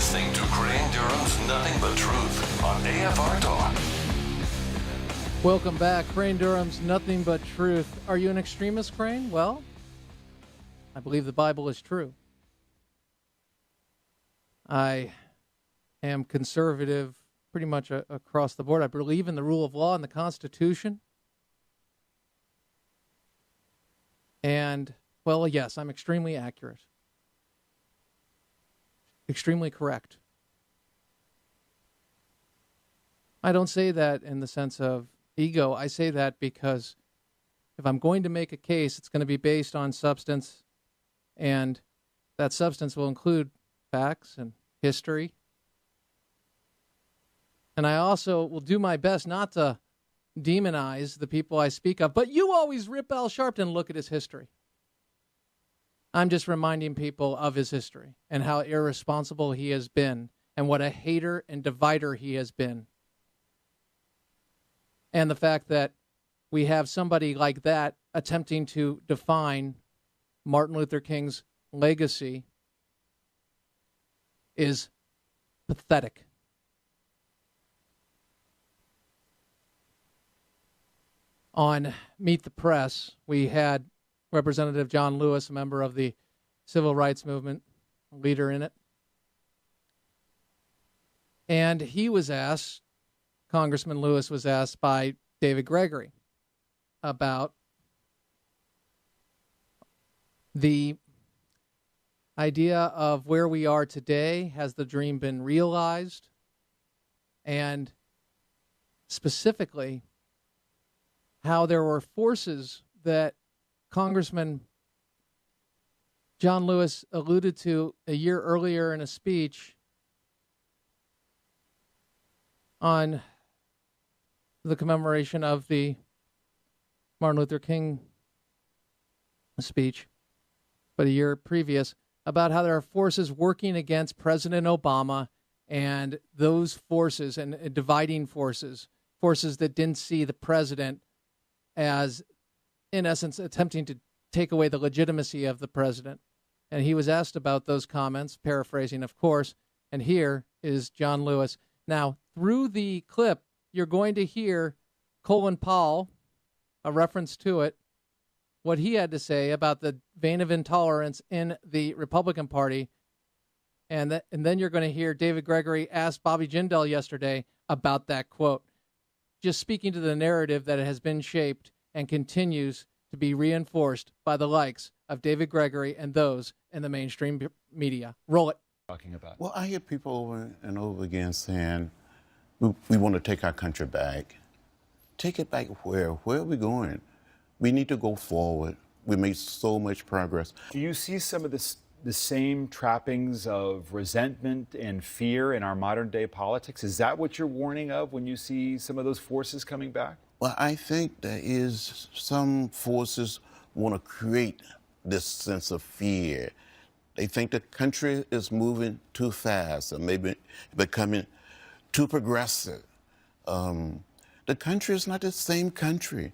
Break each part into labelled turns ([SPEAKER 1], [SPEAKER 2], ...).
[SPEAKER 1] listening to Crane Durham's Nothing But Truth on AFR Talk.
[SPEAKER 2] Welcome back. Crane Durham's Nothing But Truth. Are you an extremist, Crane? Well, I believe the Bible is true. I am conservative pretty much across the board. I believe in the rule of law and the Constitution. And, well, yes, I'm extremely accurate. Extremely correct. I don't say that in the sense of ego. I say that because if I'm going to make a case, it's going to be based on substance, and that substance will include facts and history. And I also will do my best not to demonize the people I speak of, but you always rip Al Sharpton, look at his history. I'm just reminding people of his history and how irresponsible he has been and what a hater and divider he has been. And the fact that we have somebody like that attempting to define Martin Luther King's legacy is pathetic. On Meet the Press, we had Representative John Lewis, a member of the Civil Rights Movement, a leader in it. And he was asked, Congressman Lewis was asked by David Gregory about the idea of where we are today. Has the dream been realized? And specifically, how there were forces that Congressman John Lewis alluded to a year earlier in a speech on the commemoration of the Martin Luther King speech, but a year previous, about how there are forces working against President Obama, and those forces and dividing forces that didn't see the president as, in essence, attempting to take away the legitimacy of the president. And he was asked about those comments, paraphrasing, of course, and here is John Lewis. Now, through the clip, you're going to hear Colin Powell, a reference to it, what he had to say about the vein of intolerance in the Republican Party. And then you're going to hear David Gregory ask Bobby Jindal yesterday about that quote, just speaking to the narrative that has been shaped and continues to be reinforced by the likes of David Gregory and those in the mainstream media. Roll it.
[SPEAKER 3] Talking about.
[SPEAKER 4] Well, I hear people over and over again saying, we want to take our country back. Take it back where? Where are we going? We need to go forward. We made so much progress.
[SPEAKER 3] Do you see some of the same trappings of resentment and fear in our modern day politics? Is that what you're warning of when you see some of those forces coming back?
[SPEAKER 4] Well, I think there is some forces want to create this sense of fear. They think the country is moving too fast or maybe becoming too progressive. The country is not the same country.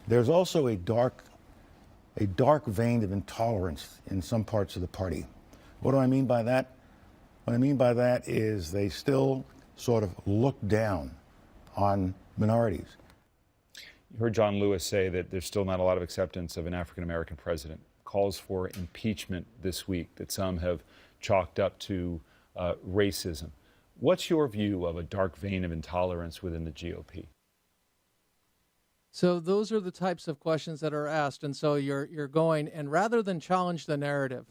[SPEAKER 5] There's also a dark vein of intolerance in some parts of the party. What do I mean by that? What I mean by that is they still sort of look down on minorities.
[SPEAKER 3] You heard John Lewis say that there's still not a lot of acceptance of an African-American president. Calls for impeachment this week that some have chalked up to racism. What's your view of a dark vein of intolerance within the GOP?
[SPEAKER 2] So those are the types of questions that are asked. And so you're going, and rather than challenge the narrative,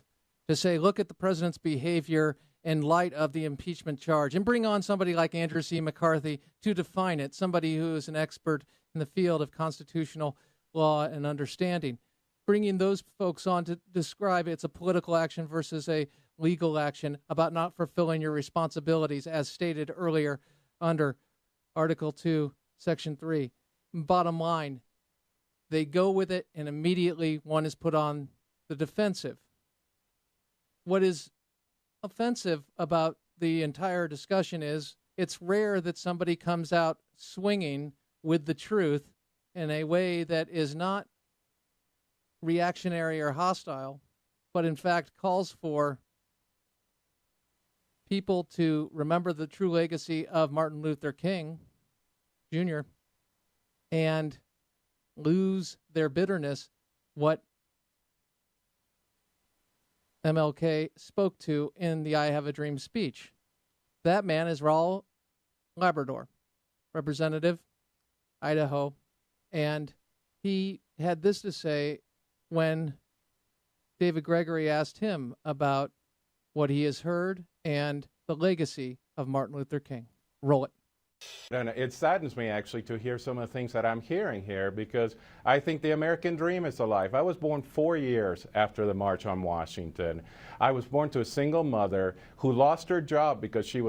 [SPEAKER 2] to say, look at the president's behavior in light of the impeachment charge, and bring on somebody like Andrew C. McCarthy to define it, somebody who is an expert in the field of constitutional law and understanding. Bringing those folks on to describe it's a political action versus a legal action about not fulfilling your responsibilities as stated earlier under Article 2, Section 3. Bottom line, they go with it and immediately one is put on the defensive. What is offensive about the entire discussion is it's rare that somebody comes out swinging with the truth in a way that is not reactionary or hostile, but in fact calls for people to remember the true legacy of Martin Luther King Jr. and lose their bitterness, what MLK spoke to in the I Have a Dream speech. That man is Raul Labrador, representative, Idaho, and he had this to say when David Gregory asked him about what he has heard and the legacy of Martin Luther King. Roll it.
[SPEAKER 6] And it saddens me, actually, to hear some of the things that I'm hearing here, because I think the American dream is alive. I was born 4 years after the March on Washington. I was born to a single mother who lost her job because she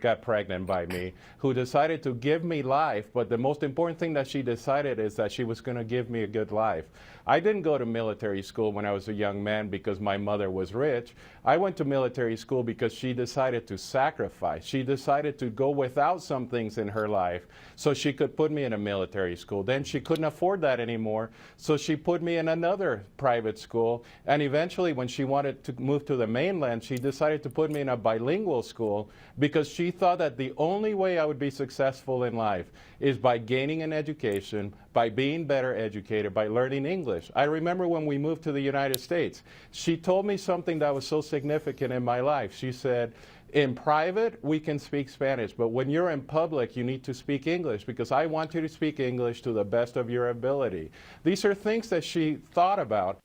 [SPEAKER 6] got pregnant by me, who decided to give me life, but the most important thing that she decided is that she was going to give me a good life. I didn't go to military school when I was a young man because my mother was rich. I went to military school because she decided to sacrifice. She decided to go without some things in her life so she could put me in a military school. Then she couldn't afford that anymore, so she put me in another private school. And eventually, when she wanted to move to the mainland, she decided to put me in a bilingual school because she thought that the only way I would be successful in life is by gaining an education, by being better educated, by learning English. I remember when we moved to the United States, she told me something that was so significant in my life. She said, in private, we can speak Spanish, but when you're in public, you need to speak English because I want you to speak English to the best of your ability. These are things that she thought about.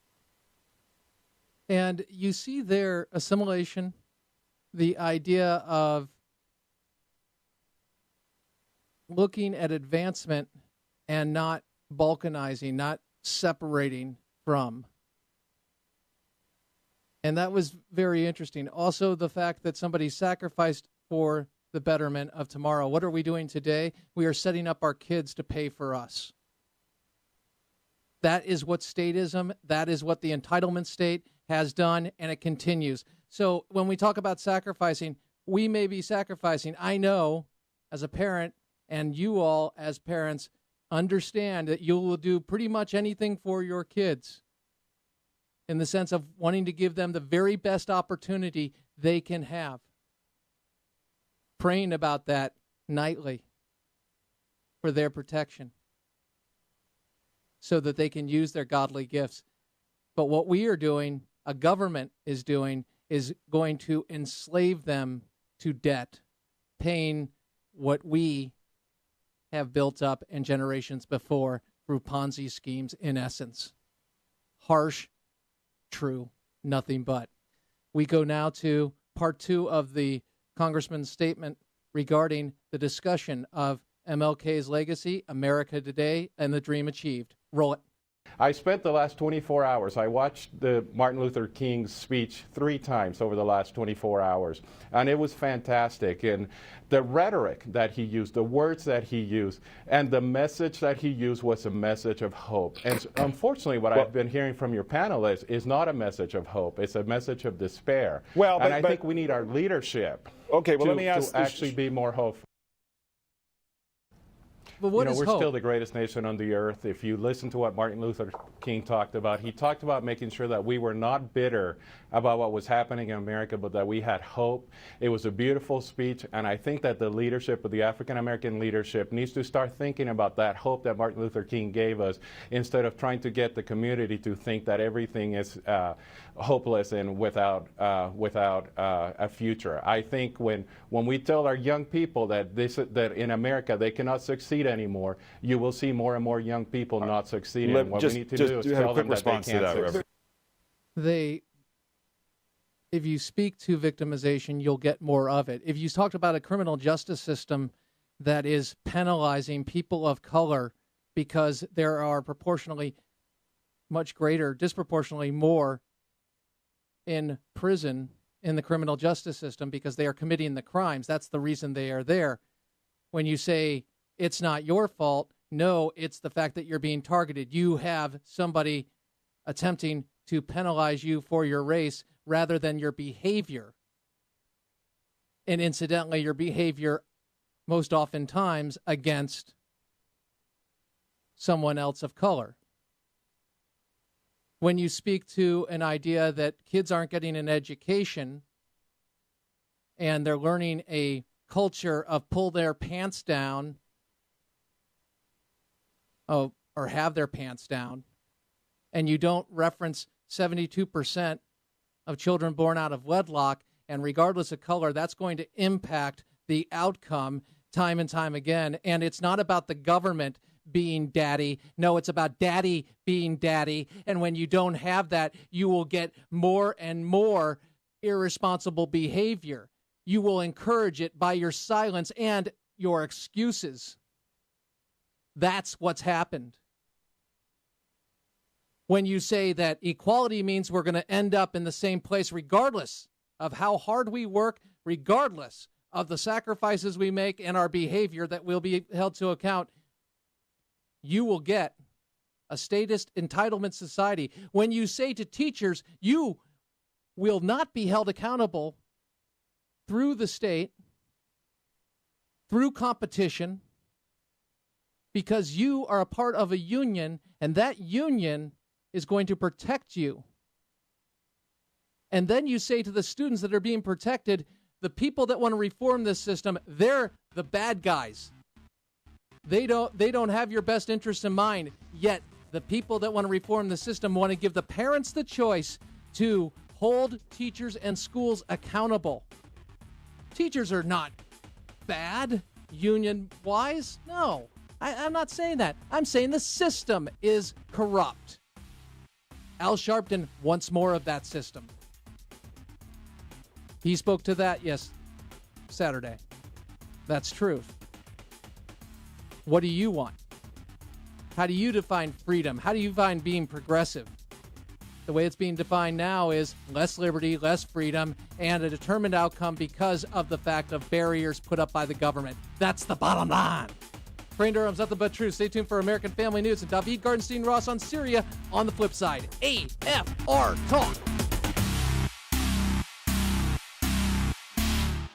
[SPEAKER 2] And you see their assimilation, the idea of looking at advancement and not balkanizing, not separating from. And that was very interesting. Also, the fact that somebody sacrificed for the betterment of tomorrow. What are we doing today? We are setting up our kids to pay for us. That is what statism, that is what the entitlement state has done, and it continues. So when we talk about sacrificing, we may be sacrificing. I know as a parent, and you all as parents understand that you will do pretty much anything for your kids in the sense of wanting to give them the very best opportunity they can have. Praying about that nightly for their protection so that they can use their godly gifts. But what we are doing, a government is doing, is going to enslave them to debt, paying what we have built up in generations before through Ponzi schemes, in essence. Harsh, true, nothing but. We go now to part 2 of the Congressman's statement regarding the discussion of MLK's legacy, America Today, and the dream achieved. Roll it.
[SPEAKER 6] I spent the last 24 hours, I watched the Martin Luther King's speech 3 times over the last 24 hours, and it was fantastic. And the rhetoric that he used, the words that he used, and the message that he used was a message of hope. And unfortunately, what I've been hearing from your panelists is not a message of hope. It's a message of despair. And I think we need our leadership
[SPEAKER 3] let me ask
[SPEAKER 6] to actually be more hopeful.
[SPEAKER 2] But what is
[SPEAKER 6] we're
[SPEAKER 2] hope?
[SPEAKER 6] still the greatest nation on the earth. If you listen to what Martin Luther King talked about, he talked about making sure that we were not bitter about what was happening in America, but that we had hope. It was a beautiful speech, and I think that the leadership of the African-American leadership needs to start thinking about that hope that Martin Luther King gave us, instead of trying to get the community to think that everything is hopeless and without a future. I think when we tell our young people that in America they cannot succeed anymore, you will see more and more young people not succeeding. What we need to do is tell them that they can't succeed.
[SPEAKER 2] If you speak to victimization, you'll get more of it. If you talked about a criminal justice system that is penalizing people of color because there are disproportionately more in prison in the criminal justice system because they are committing the crimes. That's the reason they are there. When you say it's not your fault, no, it's the fact that you're being targeted. You have somebody attempting to penalize you for your race rather than your behavior. And incidentally, your behavior most oftentimes against someone else of color. When you speak to an idea that kids aren't getting an education and they're learning a culture of pull their pants down, or have their pants down, and you don't reference 72% of children born out of wedlock, and regardless of color, that's going to impact the outcome time and time again. And it's not about the government being daddy. No, it's about daddy being daddy. And when you don't have that, you will get more and more irresponsible behavior. You will encourage it by your silence and your excuses. That's what's happened. When you say that equality means we're going to end up in the same place regardless of how hard we work, regardless of the sacrifices we make and our behavior that will be held to account, you will get a statist entitlement society. When you say to teachers, you will not be held accountable through the state, through competition, because you are a part of a union, and that union is going to protect you. And then you say to the students that are being protected, the people that want to reform this system, they're the bad guys. They don't have your best interest in mind. Yet the people that want to reform the system want to give the parents the choice to hold teachers and schools accountable. Teachers are not bad union-wise. No, I'm not saying that. I'm saying the system is corrupt. Al Sharpton wants more of that system. He spoke to that, Saturday. That's truth. What do you want? How do you define freedom? How do you define being progressive? The way it's being defined now is less liberty, less freedom, and a determined outcome because of the fact of barriers put up by the government. That's the bottom line. Brain Durham's nothing but truth. Stay tuned for American Family News and David Gartenstein Ross on Syria on the flip side. AFR Talk.